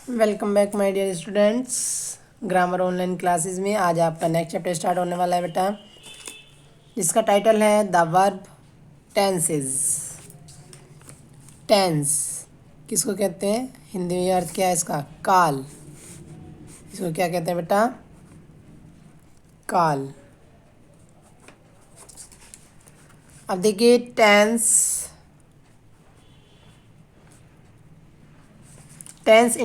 Welcome back my dear students. Grammar online classes में आज आपका नेक्स्ट चैप्टर स्टार्ट होने वाला है बेटा, जिसका टाइटल है द वर्ब टेंसेस। टेंस किसको कहते हैं? हिंदी में अर्थ क्या है इसका? काल। इसको क्या कहते हैं बेटा? काल। अब देखिए tense. Tense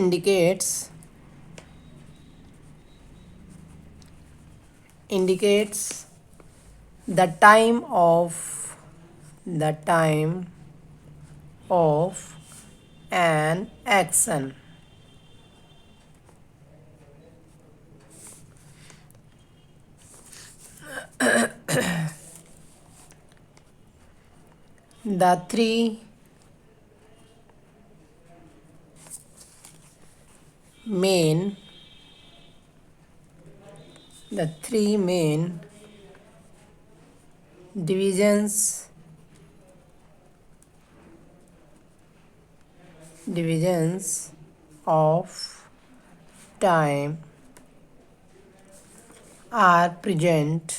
indicates the time of an action. The main three main divisions of time are present,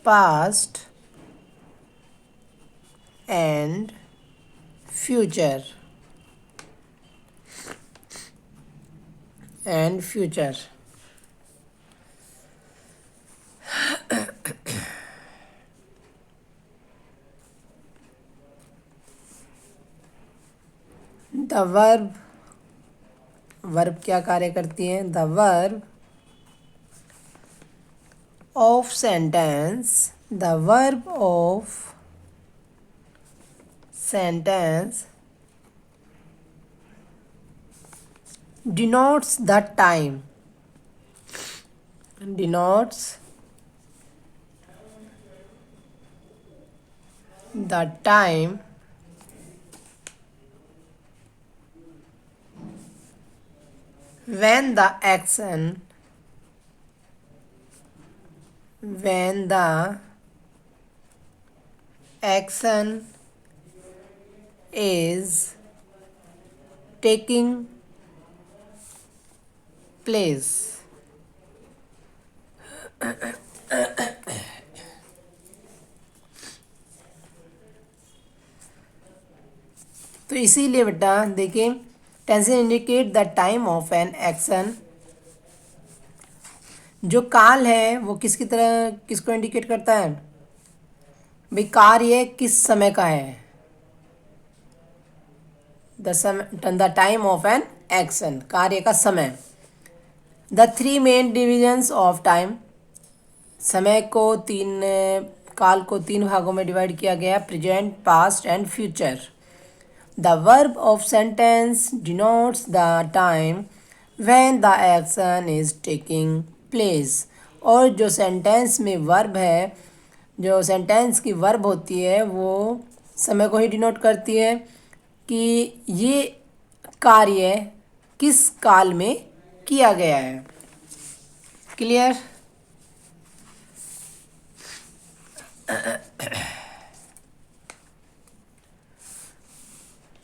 past and future. The verb क्या कार्य करती है? The verb of sentence denotes the time when the action is taking place. तो इसीलिए बेटा देखिए tenses indicate the time of an action. जो काल है वो किसको इंडिकेट करता है? भाई कार्य किस समय का है? The time of an action, कार्य का समय। The three main divisions of time, काल को तीन भागों में डिवाइड किया गया, present, past and future. The verb of sentence denotes the time when the action is taking place. और जो सेंटेंस में वर्ब है, जो सेंटेंस की वर्ब होती है वो समय को ही डिनोट करती है कि ये कार्य किस काल में किया गया है। Clear?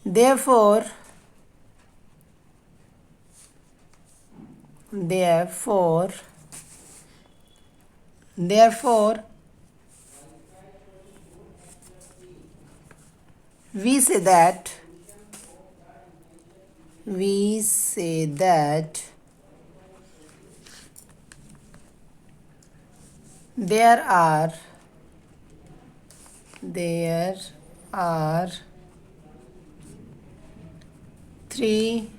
Therefore, we say that there are three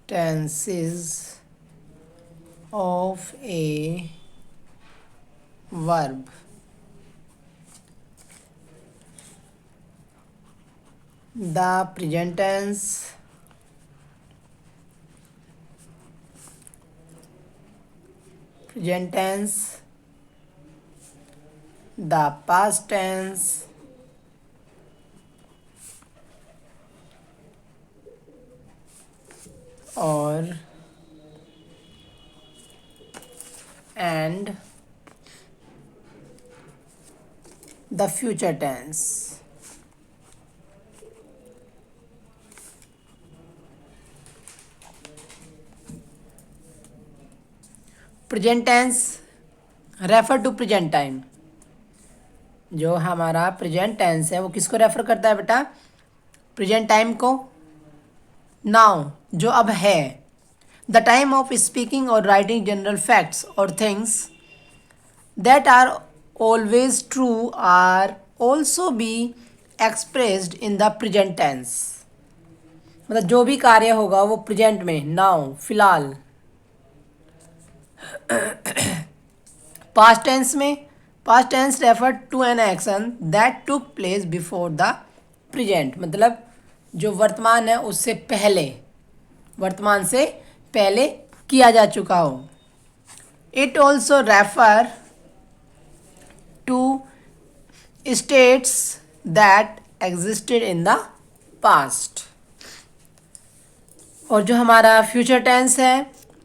tenses of a verb. The present tense, the past tense, and the future tense. Present tense refer to present time. जो हमारा प्रेजेंट टेंस है वो किसको रेफर करता है बेटा? Present time को। Now जो अब है, द टाइम ऑफ स्पीकिंग और राइटिंग जनरल फैक्ट्स और things that are always true are also be expressed in the present tense. मतलब जो भी कार्य होगा वो प्रेजेंट में, नाउ, फिलहाल। पास्ट टेंस में, past tense refer to an action that took place before the present. मतलब जो वर्तमान है उससे पहले, वर्तमान से पहले किया जा चुका हो। It also refer to states that existed in the past. और जो हमारा फ्यूचर टेंस है,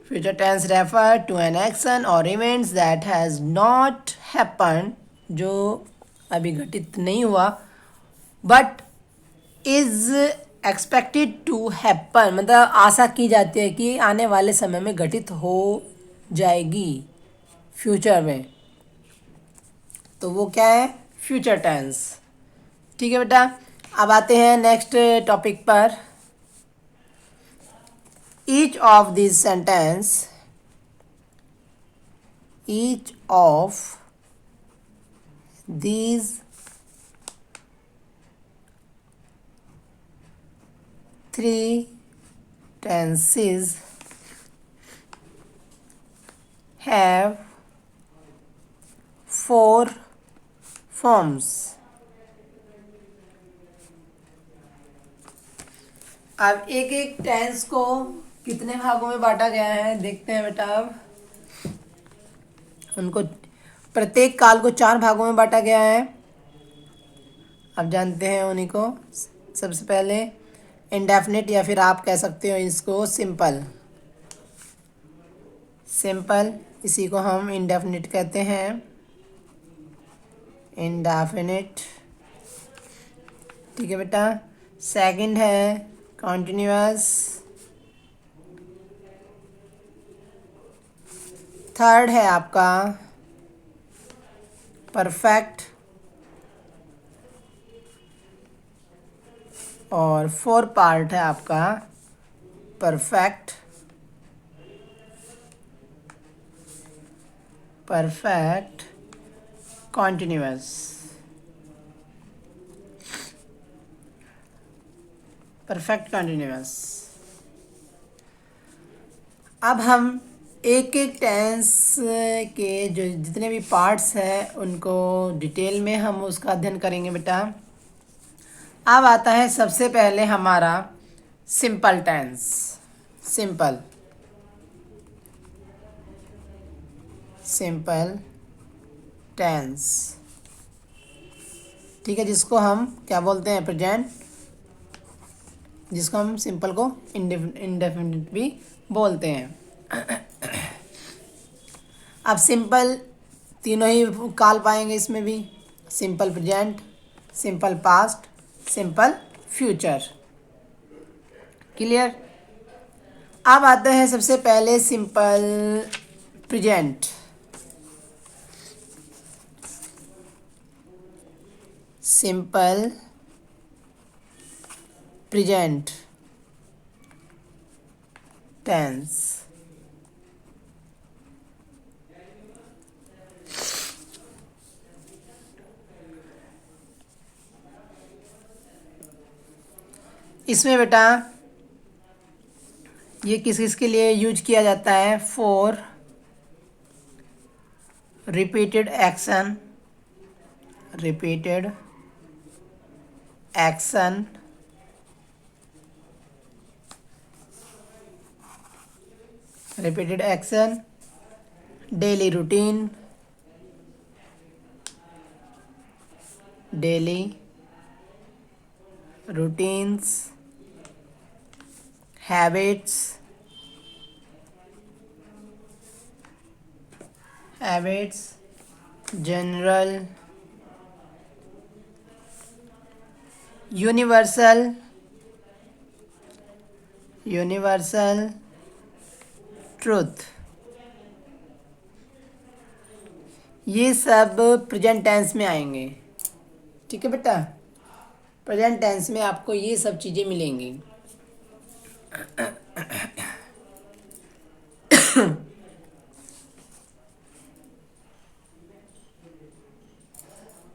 future tense refer to an action और events that has not happen, जो अभी घटित नहीं हुआ, but is expected to happen, मतलब आशा की जाती है कि आने वाले समय में घटित हो जाएगी फ्यूचर में। तो वो क्या है? Future tense. ठीक है बेटा, अब आते हैं नेक्स्ट टॉपिक पर। each of these sentence, each of these three tenses have four forms. अब एक एक टेंस को कितने भागों में बांटा गया है देखते हैं बेटा। अब उनको प्रत्येक काल को 4 भागों में बांटा गया है। अब जानते हैं उन्हीं को। सबसे पहले इंडेफिनिट, या फिर आप कह सकते हो इसको सिंपल। सिंपल, इसी को हम इंडेफिनिट कहते हैं। इंडेफिनिट, ठीक है बेटा। सेकंड है कॉन्टिन्यूअस। थर्ड है आपका परफेक्ट। और फोर्थ पार्ट है आपका perfect, perfect continuous. Perfect continuous. अब हम एक एक टेंस के जो जितने भी पार्ट्स हैं उनको डिटेल में हम उसका अध्ययन करेंगे बेटा। अब आता है सबसे पहले हमारा simple tense. Simple, simple tense, ठीक है, जिसको हम क्या बोलते हैं? प्रेजेंट, जिसको हम सिंपल को इंडेफिनिट भी बोलते हैं। अब सिंपल तीनों ही काल पाएंगे इसमें भी। Simple present, simple past, simple future. Clear? अब आते हैं सबसे पहले simple present. Simple present tense. इसमें बेटा ये किस किस के लिए यूज किया जाता है? For repeated action, repeated action, repeated action, daily routine, daily routines, habits, habits, general universal, universal truth, ये सब प्रेजेंट टेंस में आएंगे। ठीक है बेटा, प्रेजेंट टेंस में आपको ये सब चीज़ें मिलेंगी।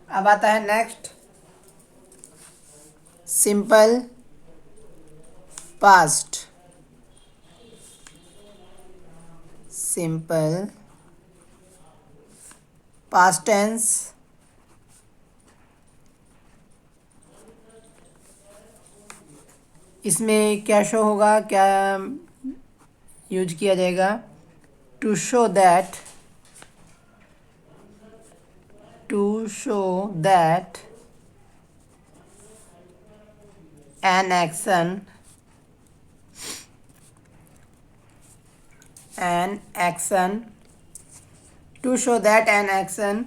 अब आता है next simple past. Simple past tense, इसमें क्या शो होगा, क्या यूज किया जाएगा? To show that, to show that an action, an action, to show that an action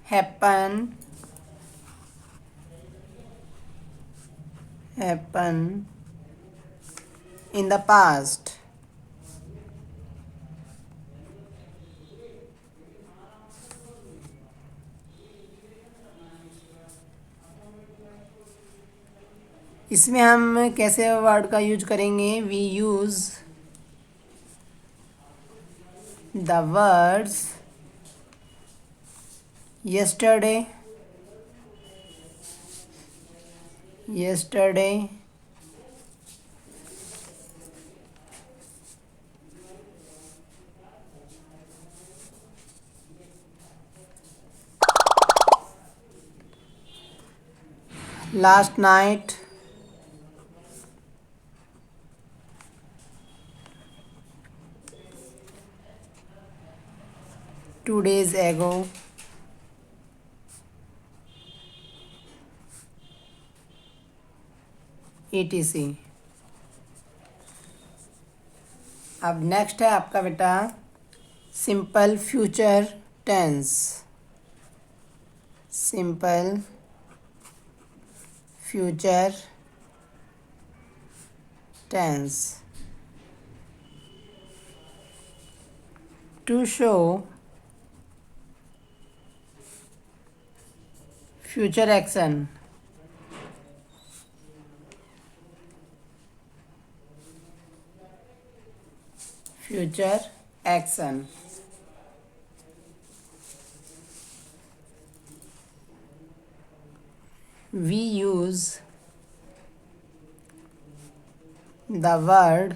happen in the past. इसमें हम कैसे वर्ड का यूज करेंगे? We use the words yesterday, yesterday, last night, 2 days ago, etc. अब next है आपका बेटा simple future tense. Simple future tense, to show future action, future action, we use the word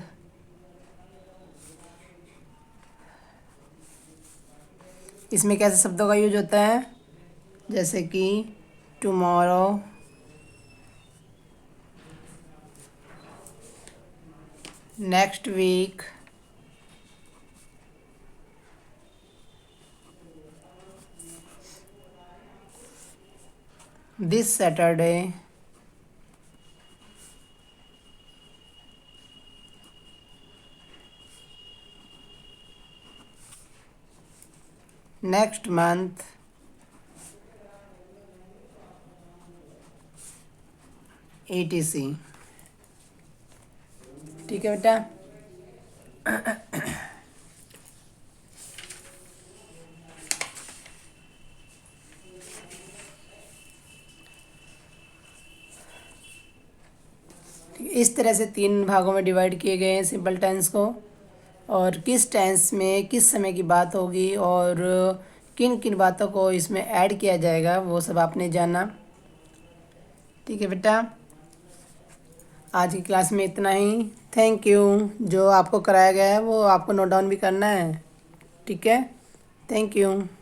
इसमें कैसे शब्दों का यूज होता है? जैसे कि tomorrow, next week, this Saturday, next month, etc. ठीक है बेटा। इस तरह से 3 भागों में डिवाइड किए गए हैं सिंपल टेंस को, और किस टेंस में किस समय की बात होगी और किन किन बातों को इसमें ऐड किया जाएगा वो सब आपने जाना। ठीक है बेटा, आज की क्लास में इतना ही। Thank you. जो आपको कराया गया है वो आपको नोट डाउन भी करना है। ठीक है, थैंक यू।